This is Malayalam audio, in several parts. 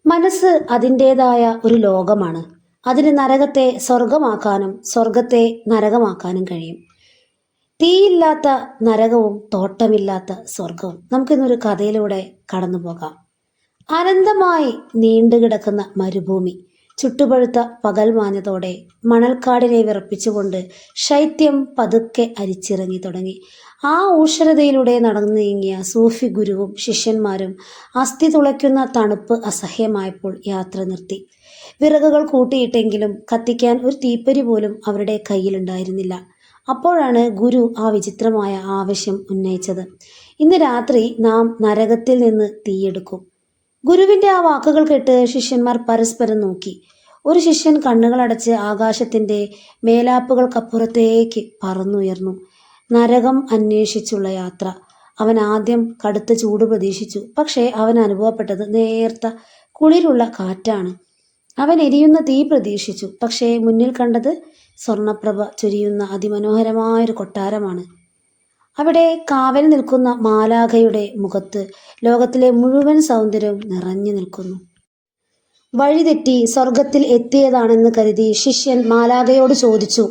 മനസ്സ് അതിൻ്റേതായ ഒരു ലോകമാണ്. അതിന് നരകത്തെ സ്വർഗമാക്കാനും സ്വർഗത്തെ നരകമാക്കാനും കഴിയും. തീയില്ലാത്ത നരകവും തോട്ടമില്ലാത്ത സ്വർഗവും. നമുക്കിന്നൊരു കഥയിലൂടെ കടന്നു പോകാം. അനന്തമായി നീണ്ടുകിടക്കുന്ന മരുഭൂമി. ചുട്ടുപഴുത്ത പകൽ മാഞ്ഞതോടെ മണൽക്കാടിനെ വിറപ്പിച്ചുകൊണ്ട് ശൈത്യം പതുക്കെ അരിച്ചിറങ്ങി തുടങ്ങി. ആ ഊഷരതയിലൂടെ നടന്നു നീങ്ങിയ സൂഫി ഗുരുവും ശിഷ്യന്മാരും അസ്ഥി തുളയ്ക്കുന്ന തണുപ്പ് അസഹ്യമായപ്പോൾ യാത്ര നിർത്തി. വിറകുകൾ കൂട്ടിയിട്ടെങ്കിലും കത്തിക്കാൻ ഒരു തീപ്പൊരി പോലും അവരുടെ കയ്യിലുണ്ടായിരുന്നില്ല. അപ്പോഴാണ് ഗുരു ആ വിചിത്രമായ ആവശ്യം ഉന്നയിച്ചത്. ഇന്ന് രാത്രി നാം നരകത്തിൽ നിന്ന് തീയെടുക്കും. ഗുരുവിന്റെ ആ വാക്കുകൾ കേട്ട് ശിഷ്യന്മാർ പരസ്പരം നോക്കി. ഒരു ശിഷ്യൻ കണ്ണുകളടച്ച് ആകാശത്തിന്റെ മേലാപ്പുകൾക്കപ്പുറത്തേക്ക് പറന്നുയർന്നു. നരകം അന്വേഷിച്ചുള്ള യാത്ര. അവൻ ആദ്യം കടുത്ത ചൂട് പ്രതീക്ഷിച്ചു. പക്ഷേ അവൻ അനുഭവപ്പെട്ടത് നേർത്ത കുളിരുള്ള കാറ്റാണ്. അവൻ എരിയുന്ന തീ പ്രതീക്ഷിച്ചു. പക്ഷേ മുന്നിൽ കണ്ടത് സ്വർണപ്രഭ ചൊരിയുന്ന അതിമനോഹരമായൊരു കൊട്ടാരമാണ്. അവിടെ കാവൽ നിൽക്കുന്ന മാലാഖയുടെ മുഖത്ത് ലോകത്തിലെ മുഴുവൻ സൗന്ദര്യവും നിറഞ്ഞു നിൽക്കുന്നു. വഴിതെറ്റി സ്വർഗത്തിൽ എത്തിയതാണെന്ന് കരുതി ശിഷ്യൻ മാലാഖയോട് ചോദിച്ചു,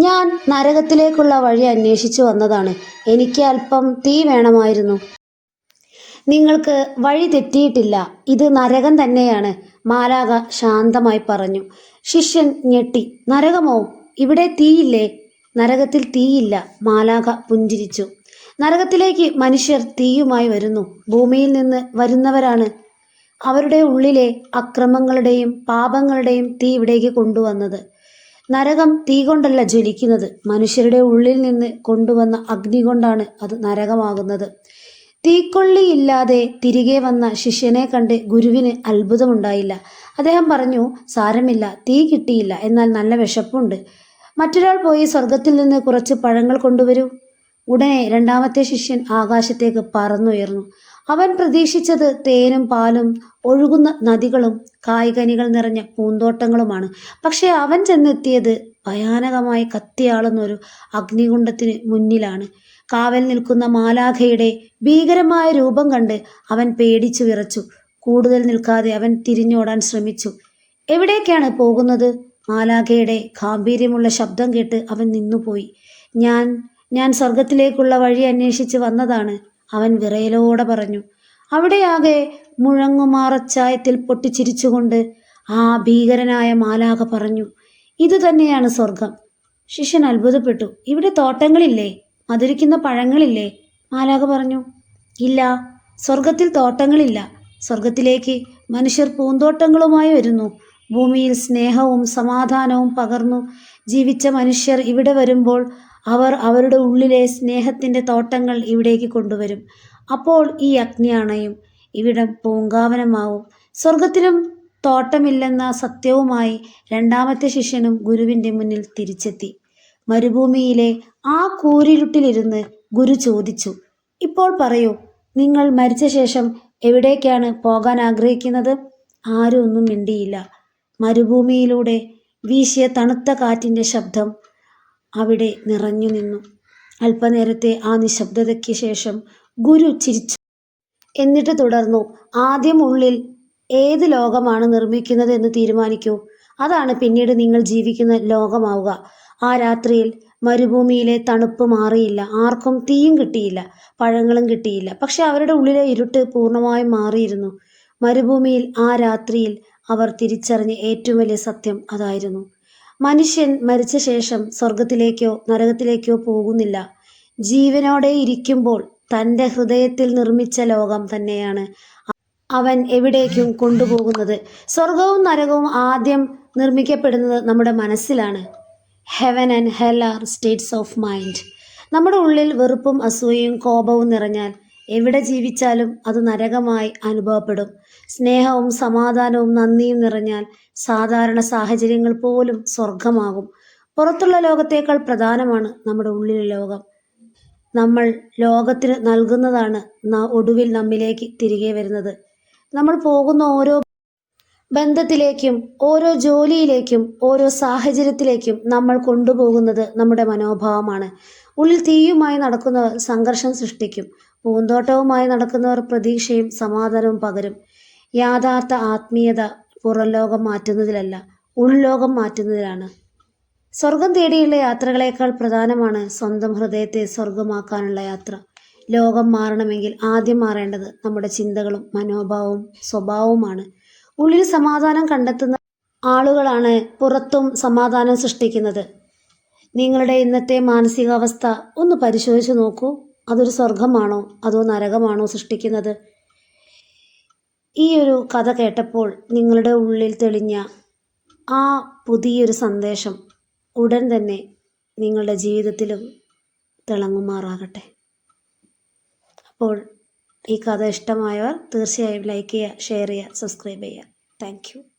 ഞാൻ നരകത്തിലേക്കുള്ള വഴി അന്വേഷിച്ചു വന്നതാണ്. എനിക്ക് അല്പം തീ വേണമായിരുന്നു. നിങ്ങൾക്ക് വഴി തെറ്റിയിട്ടില്ല, ഇത് നരകം തന്നെയാണ്, മാലാഖ ശാന്തമായി പറഞ്ഞു. ശിഷ്യൻ ഞെട്ടി. നരകമോ? ഇവിടെ തീയില്ലേ? നരകത്തിൽ തീയില്ല, മാലാഖ പുഞ്ചിരിച്ചു. നരകത്തിലേക്ക് മനുഷ്യർ തീയുമായി വരുന്നു. ഭൂമിയിൽ നിന്ന് വരുന്നവരാണ് അവരുടെ ഉള്ളിലെ അക്രമങ്ങളുടെയും പാപങ്ങളുടെയും തീ ഇവിടേക്ക് കൊണ്ടുവന്നത്. നരകം തീ കൊണ്ടല്ല ജ്വലിക്കുന്നത്, മനുഷ്യരുടെ ഉള്ളിൽ നിന്ന് കൊണ്ടുവന്ന അഗ്നി കൊണ്ടാണ് അത് നരകമാകുന്നത്. തീക്കൊള്ളിയില്ലാതെ തിരികെ വന്ന ശിഷ്യനെ കണ്ട് ഗുരുവിന് അത്ഭുതമുണ്ടായില്ല. അദ്ദേഹം പറഞ്ഞു, സാരമില്ല, തീ കിട്ടിയില്ല, എന്നാൽ നല്ല വിശപ്പുണ്ട്. മറ്റൊരാൾ പോയി സ്വർഗത്തിൽ നിന്ന് കുറച്ച് പഴങ്ങൾ കൊണ്ടുവരൂ. ഉടനെ രണ്ടാമത്തെ ശിഷ്യൻ ആകാശത്തേക്ക് പറന്നുയർന്നു. അവൻ പ്രതീക്ഷിച്ചത് തേനും പാലും ഒഴുകുന്ന നദികളും കായ്കനികൾ നിറഞ്ഞ പൂന്തോട്ടങ്ങളുമാണ്. പക്ഷെ അവൻ ചെന്നെത്തിയത് ഭയാനകമായി കത്തിയാളുന്ന ഒരു അഗ്നികുണ്ഡത്തിന് മുന്നിലാണ്. കാവൽ നിൽക്കുന്ന മാലാഖയുടെ ഭീകരമായ രൂപം കണ്ട് അവൻ പേടിച്ചു വിറച്ചു. കൂടുതൽ നിൽക്കാതെ അവൻ തിരിഞ്ഞോടാൻ ശ്രമിച്ചു. എവിടേക്കാണ് പോകുന്നത്? മാലാഖയുടെ ഗാംഭീര്യമുള്ള ശബ്ദം കേട്ട് അവൻ നിന്നുപോയി. ഞാൻ സ്വർഗത്തിലേക്കുള്ള വഴി അന്വേഷിച്ച് വന്നതാണ്, അവൻ വിറയലോടെ പറഞ്ഞു. അവിടെയാകെ മുഴങ്ങുമാറച്ചായത്തിൽ പൊട്ടിച്ചിരിച്ചുകൊണ്ട് ആ ഭീകരനായ മാലാഖ പറഞ്ഞു, ഇത് തന്നെയാണ് സ്വർഗം. ശിഷ്യൻ അത്ഭുതപ്പെട്ടു. ഇവിടെ തോട്ടങ്ങളില്ലേ? മധുരിക്കുന്ന പഴങ്ങളില്ലേ? മാലാഖ പറഞ്ഞു, ഇല്ല, സ്വർഗത്തിൽ തോട്ടങ്ങളില്ല. സ്വർഗത്തിലേക്ക് മനുഷ്യർ പൂന്തോട്ടങ്ങളുമായി വരുന്നു. ഭൂമിയിൽ സ്നേഹവും സമാധാനവും പകർന്നു ജീവിച്ച മനുഷ്യർ ഇവിടെ വരുമ്പോൾ അവർ അവരുടെ ഉള്ളിലെ സ്നേഹത്തിൻ്റെ തോട്ടങ്ങൾ ഇവിടേക്ക് കൊണ്ടുവരും. അപ്പോൾ ഈ അഗ്നി അണയും, ഇവിടം പൂങ്കാവനമാവും. സ്വർഗത്തിലും തോട്ടമില്ലെന്ന സത്യവുമായി രണ്ടാമത്തെ ശിഷ്യനും ഗുരുവിൻ്റെ മുന്നിൽ തിരിച്ചെത്തി. മരുഭൂമിയിലെ ആ കൂരിരുട്ടിലിരുന്ന് ഗുരു ചോദിച്ചു, ഇപ്പോൾ പറയൂ, നിങ്ങൾ മരിച്ച ശേഷം എവിടേക്കാണ് പോകാൻ ആഗ്രഹിക്കുന്നത്? ആരും ഒന്നും മിണ്ടിയില്ല. മരുഭൂമിയിലൂടെ വീശിയ തണുത്ത കാറ്റിൻ്റെ ശബ്ദം അവിടെ നിറഞ്ഞു നിന്നു. അല്പനേരത്തെ ആ നിശബ്ദതയ്ക്ക് ശേഷം ഗുരു ചിരിച്ചു. എന്നിട്ട് തുടർന്നു, ആദ്യം ഉള്ളിൽ ഏത് ലോകമാണ് നിർമ്മിക്കുന്നത് എന്ന് തീരുമാനിക്കൂ. അതാണ് പിന്നീട് നിങ്ങൾ ജീവിക്കുന്ന ലോകമാവുക. ആ രാത്രിയിൽ മരുഭൂമിയിലെ തണുപ്പ് മാറിയില്ല. ആർക്കും തീയും കിട്ടിയില്ല, പഴങ്ങളും കിട്ടിയില്ല. പക്ഷെ അവരുടെ ഉള്ളിലെ ഇരുട്ട് പൂർണ്ണമായും മാറിയിരുന്നു. മരുഭൂമിയിൽ ആ രാത്രിയിൽ അവർ തിരിച്ചറിഞ്ഞ ഏറ്റവും വലിയ സത്യം അതായിരുന്നു. മനുഷ്യൻ മരിച്ച ശേഷം സ്വർഗത്തിലേക്കോ നരകത്തിലേക്കോ പോകുന്നില്ല. ജീവനോടെ ഇരിക്കുമ്പോൾ തൻ്റെ ഹൃദയത്തിൽ നിർമ്മിച്ച ലോകം തന്നെയാണ് അവൻ എവിടേക്കും കൊണ്ടുപോകുന്നത്. സ്വർഗവും നരകവും ആദ്യം നിർമ്മിക്കപ്പെടുന്നത് നമ്മുടെ മനസ്സിലാണ്. Heaven and hell are states of mind. നമ്മുടെ ഉള്ളിൽ വെറുപ്പും അസൂയയും കോപവും നിറഞ്ഞാൽ എവിടെ ജീവിച്ചാലും അത് നരകമായി അനുഭവപ്പെടും. സ്നേഹവും സമാധാനവും നന്ദിയും നിറഞ്ഞാൽ സാധാരണ സാഹചര്യങ്ങൾ പോലും സ്വർഗമാകും. പുറത്തുള്ള ലോകത്തേക്കാൾ പ്രധാനമാണ് നമ്മുടെ ഉള്ളിലെ ലോകം. നമ്മൾ ലോകത്തിന് നൽകുന്നതാണ് ഒടുവിൽ നമ്മിലേക്ക് തിരികെ വരുന്നത്. നമ്മൾ പോകുന്ന ഓരോ ബന്ധത്തിലേക്കും ഓരോ ജോലിയിലേക്കും ഓരോ സാഹചര്യത്തിലേക്കും നമ്മൾ കൊണ്ടുപോകുന്നത് നമ്മുടെ മനോഭാവമാണ്. ഉള്ളിൽ തീയുമായി നടക്കുന്നവർ സംഘർഷം സൃഷ്ടിക്കും. പൂന്തോട്ടവുമായി നടക്കുന്നവർ പ്രതീക്ഷയും സമാധാനവും പകരും. യാഥാർത്ഥ ആത്മീയത പുറംലോകം മാറ്റുന്നതിലല്ല, ഉൾലോകം മാറ്റുന്നതിലാണ്. സ്വർഗം തേടിയുള്ള യാത്രകളേക്കാൾ പ്രധാനമാണ് സ്വന്തം ഹൃദയത്തെ സ്വർഗമാക്കാനുള്ള യാത്ര. ലോകം മാറണമെങ്കിൽ ആദ്യം മാറേണ്ടത് നമ്മുടെ ചിന്തകളും മനോഭാവവും സ്വഭാവവുമാണ്. ഉള്ളിൽ സമാധാനം കണ്ടെത്തുന്ന ആളുകളാണ് പുറത്തും സമാധാനം സൃഷ്ടിക്കുന്നത്. നിങ്ങളുടെ ഇന്നത്തെ മാനസികാവസ്ഥ ഒന്ന് പരിശോധിച്ച് നോക്കൂ. അതൊരു സ്വർഗമാണോ അതോ നരകമാണോ സൃഷ്ടിക്കുന്നത്? ഈ ഒരു കഥ കേട്ടപ്പോൾ നിങ്ങളുടെ ഉള്ളിൽ തെളിഞ്ഞ ആ പുതിയൊരു സന്ദേശം ഉടൻ തന്നെ നിങ്ങളുടെ ജീവിതത്തിലും തിളങ്ങുമാറാകട്ടെ. അപ്പോൾ ഈ കഥ ഇഷ്ടമായവർ തീർച്ചയായും ലൈക്ക് ചെയ്യുക, ഷെയർ ചെയ്യുക, സബ്സ്ക്രൈബ് ചെയ്യുക. Thank you.